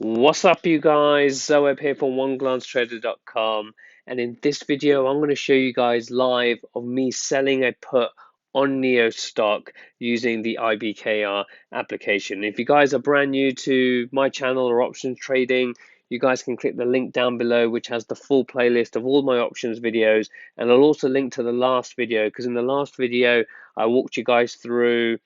What's up, you guys? Zoeb here from OneGlanceTrader.com, and in this video, I'm going to show you guys live of me selling a put on NIO stock using the IBKR application. If you guys are brand new to my channel or options trading, you guys can click the link down below, which has the full playlist of all my options videos, and I'll also link to the last video because in the last video, I walked you guys through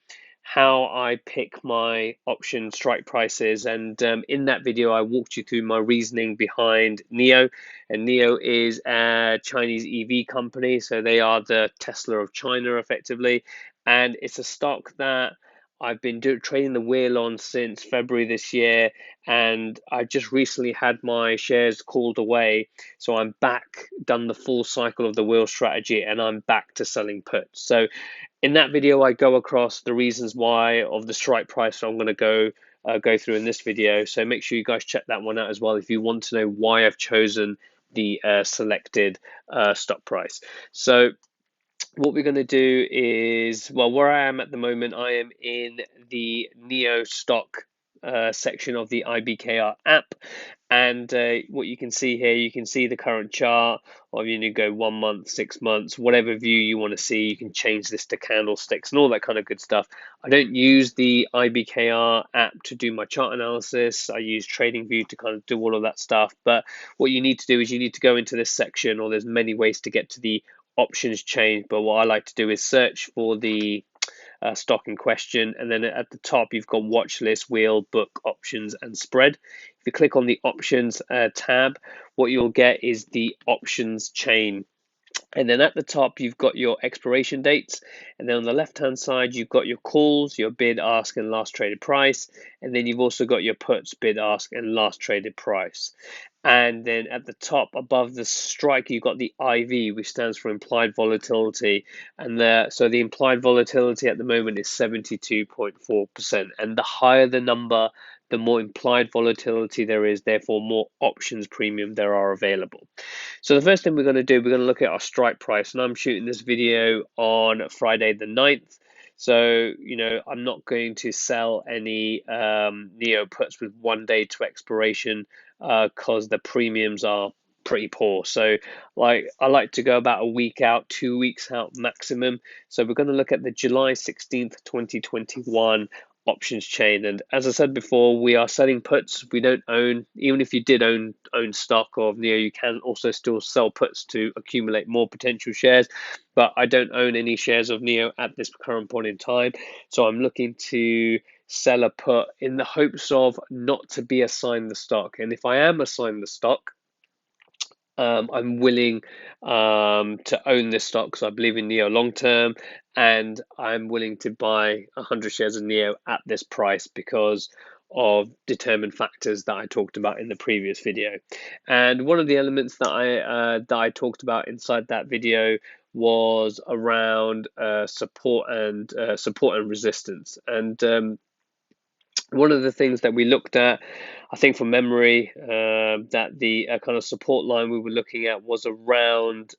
how I pick my option strike prices. And in that video, I walked you through my reasoning behind NIO. And NIO is a Chinese EV company, so they are the Tesla of China, effectively. And it's a stock that I've been trading the wheel on since February this year, and I just recently had my shares called away. So I'm back, done the full cycle of the wheel strategy, and I'm back to selling puts. So in that video, I go across the reasons why of the strike price. So I'm going to go through in this video. So make sure you guys check that one out as well if you want to know why I've chosen the selected stop price. So what we're going to do is, well, where I am at the moment, I am in the NIO stock section of the IBKR app. And what you can see here, you can see the current chart, or you can go 1 month, 6 months, whatever view you want to see. You can change this to candlesticks and all that kind of good stuff. I don't use the IBKR app to do my chart analysis. I use TradingView to kind of do all of that stuff. But what you need to do is you need to go into this section, or there's many ways to get to the options chain. But what I like to do is search for the stock in question, and then at the top you've got watch list, wheel, book, options, and spread. If you click on the options tab, what you'll get is the options chain. And then at the top, you've got your expiration dates. And then on the left-hand side, you've got your calls, your bid, ask, and last traded price. And then you've also got your puts, bid, ask, and last traded price. And then at the top above the strike, you've got the IV, which stands for implied volatility. And so the implied volatility at the moment is 72.4%. And the higher the number, the more implied volatility there is, therefore more options premium there are available. So the first thing we're going to do, we're going to look at our strike price, and I'm shooting this video on Friday the 9th. So, I'm not going to sell any NIO puts with 1 day to expiration because the premiums are pretty poor. So I like to go about a week out, 2 weeks out maximum. So we're going to look at the July 16th, 2021 options chain. And as I said before, we are selling puts. We don't own, even if you did own stock of NIO, you can also still sell puts to accumulate more potential shares. But I don't own any shares of NIO at this current point in time. So I'm looking to sell a put in the hopes of not to be assigned the stock. And if I am assigned the stock, I'm willing to own this stock because I believe in NIO long term, and I'm willing to buy 100 shares of NIO at this price because of determined factors that I talked about in the previous video. And one of the elements that I talked about inside that video was around support and resistance. And one of the things that we looked at, I think from memory, that the kind of support line we were looking at was around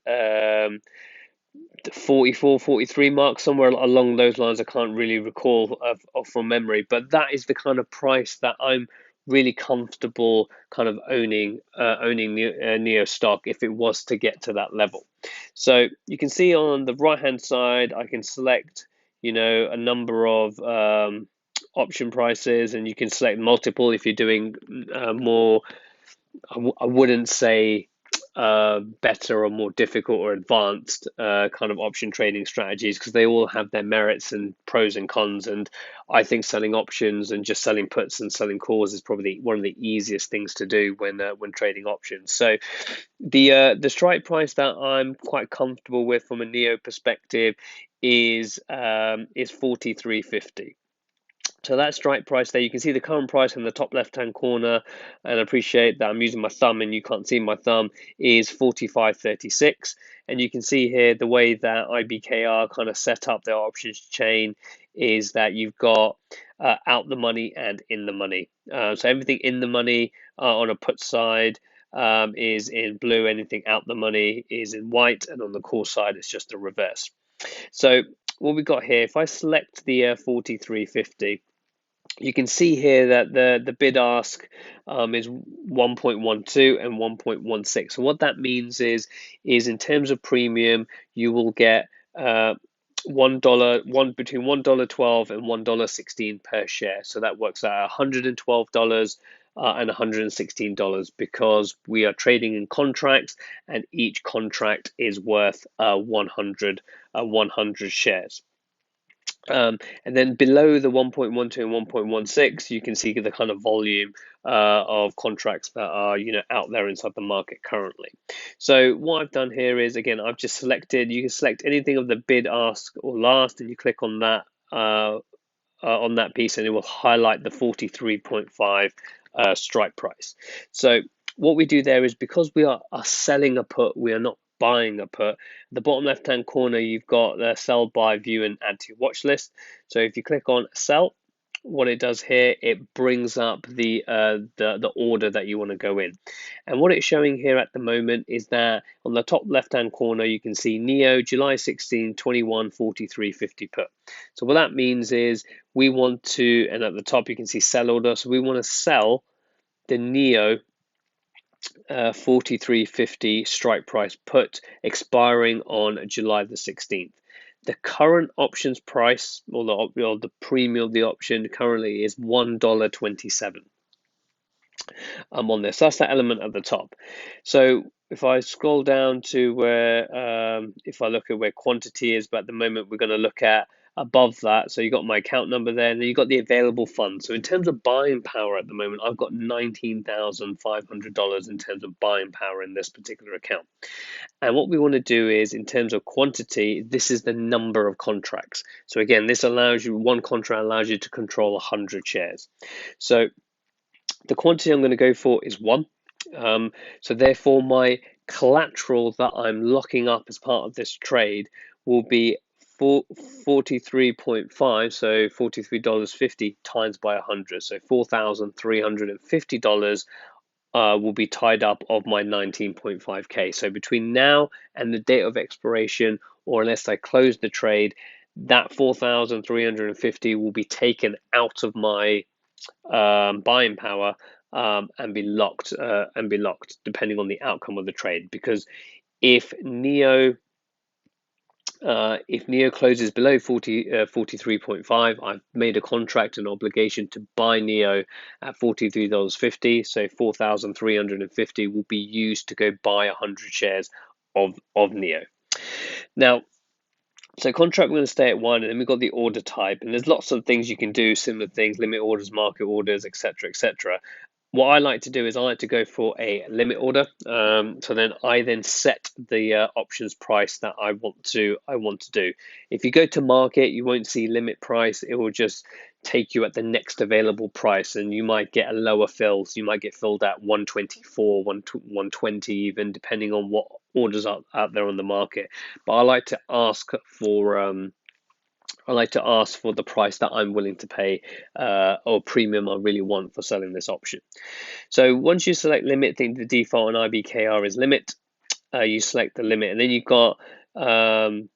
the 44, 43 mark, somewhere along those lines. I can't really recall of from memory, but that is the kind of price that I'm really comfortable kind of owning NIO stock if it was to get to that level. So you can see on the right hand side, I can select, a number of option prices, and you can select multiple if you're doing more. I wouldn't say better or more difficult or advanced kind of option trading strategies, because they all have their merits and pros and cons. And I think selling options and just selling puts and selling calls is probably one of the easiest things to do when trading options. So the strike price that I'm quite comfortable with from a NIO perspective is 43.50. So that strike price there, you can see the current price in the top left-hand corner, and I appreciate that I'm using my thumb and you can't see my thumb, is 45.36. And you can see here the way that IBKR kind of set up their options chain is that you've got out the money and in the money. So everything in the money on a put side is in blue, anything out the money is in white, and on the call side it's just the reverse. So what we got here, if I select the 43.50, you can see here that the bid ask is 1.12 and 1.16. So what that means is in terms of premium, you will get $1 between $1.12 and $1.16 per share. So that works out $112 and $116 because we are trading in contracts, and each contract is worth 100 shares. And then below the 1.12 and 1.16, you can see the kind of volume of contracts that are out there inside the market currently. So what I've done here is, again, I've just selected. You can select anything of the bid, ask, or last, and you click on that piece, and it will highlight the 43.5 strike price. So what we do there is, because we are selling a put, we are not buying a put. At the bottom left hand corner, you've got the sell, buy, view, and add to your watch list. So if you click on sell, what it does here, it brings up the order that you want to go in. And what it's showing here at the moment is that on the top left hand corner, you can see NIO July 16 21 43.50 put. So what that means is we want to, and at the top you can see sell order, so we want to sell the NIO 43.50 strike price put expiring on July the 16th. The current options price, or the premium of the option currently, is $1.27 on this. So that's that element at the top. So if I scroll down to where, if I look at where quantity is, but at the moment we're going to look at above that. So you got my account number there, and then you got the available funds. So in terms of buying power at the moment, I've got $19,500 in terms of buying power in this particular account. And what we want to do is, in terms of quantity, this is the number of contracts. So again, this allows you, one contract allows you to control 100 shares. So the quantity I'm going to go for is 1. So therefore, my collateral that I'm locking up as part of this trade will be 43.5, so $43.50 times by 100, so $4,350 will be tied up of my 19.5K. So between now and the date of expiration, or unless I close the trade, that 4,350 will be taken out of my buying power and be locked depending on the outcome of the trade. Because if NIO closes below 43.5, I've made a contract, an obligation to buy NIO at $43.50. So 4,350 will be used to go buy 100 shares of NIO. Now, so contract, we're going to stay at 1, and then we've got the order type, and there's lots of things you can do, similar things, limit orders, market orders, etc., etc. What I like to do is I like to go for a limit order. So then I set the options price that I want to do. If you go to market, you won't see limit price. It will just take you at the next available price, and you might get a lower fill. So you might get filled at 124, 120, even depending on what orders are out there on the market. But I like to ask for the price that I'm willing to pay, or premium I really want for selling this option. So once you select limit, I think the default on IBKR is limit. You select the limit, and then you've got the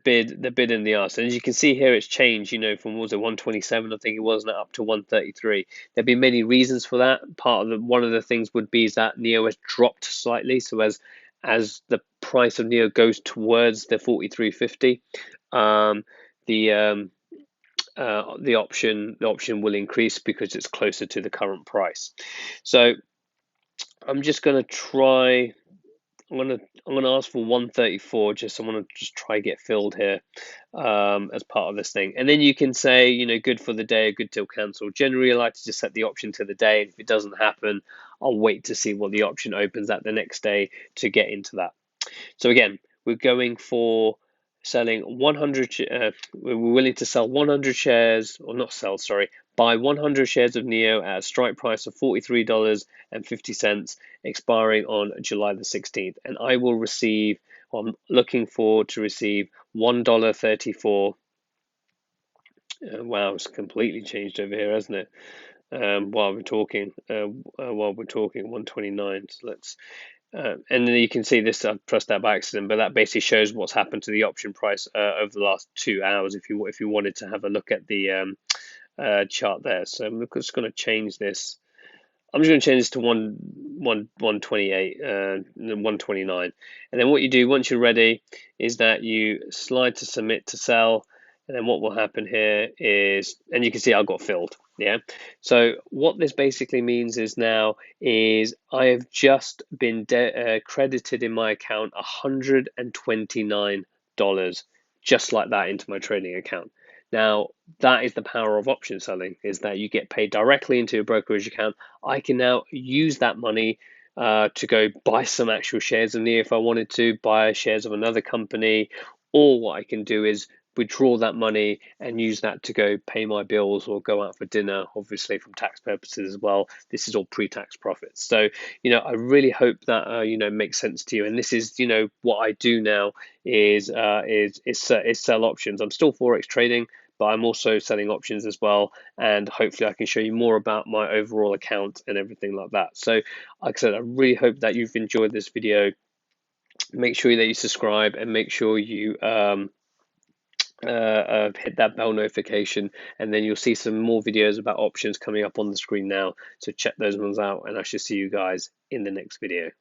bid and the ask. And as you can see here, it's changed, from, what was it, 127, I think it was, now up to 133. There'd be many reasons for that. One of the things would be is that NIO has dropped slightly. So as the price of NIO goes towards the 43.50, the option will increase because it's closer to the current price. So I'm just going to try. I'm gonna ask for 134. I want to just try get filled here as part of this thing, and then you can say good for the day, good till cancel. Generally, I like to just set the option to the day, and if it doesn't happen, I'll wait to see what the option opens at the next day to get into that. So again, we're going for selling 100. We're willing to sell 100 shares, or not sell, sorry, buy 100 shares of NIO at a strike price of $43.50, expiring on July the 16th. And I will receive, or I'm looking forward to receive, $1.34. Wow, it's completely changed over here, hasn't it? While we're talking, 129. So let's. And then you can see this. I've pressed that by accident, but that basically shows what's happened to the option price over the last 2 hours. If you wanted to have a look at the chart there. So I'm just going to change this. I'm just going to change this to 128, 129. And then what you do once you're ready is that you slide to submit to sell. And then what will happen here is, and you can see I got filled. Yeah. So what this basically means is now is I have just been credited in my account $129 just like that into my trading account. Now, that is the power of option selling, is that you get paid directly into a brokerage account. I can now use that money to go buy some actual shares of NIO if I wanted to, buy shares of another company, or what I can do is withdraw that money and use that to go pay my bills or go out for dinner, obviously from tax purposes as well. This is all pre-tax profits. So, I really hope that, makes sense to you. And this is, what I do now is sell options. I'm still Forex trading, but I'm also selling options as well. And hopefully I can show you more about my overall account and everything like that. So like I said, I really hope that you've enjoyed this video. Make sure that you subscribe and make sure you hit that bell notification, and then you'll see some more videos about options coming up on the screen now. So check those ones out, and I shall see you guys in the next video.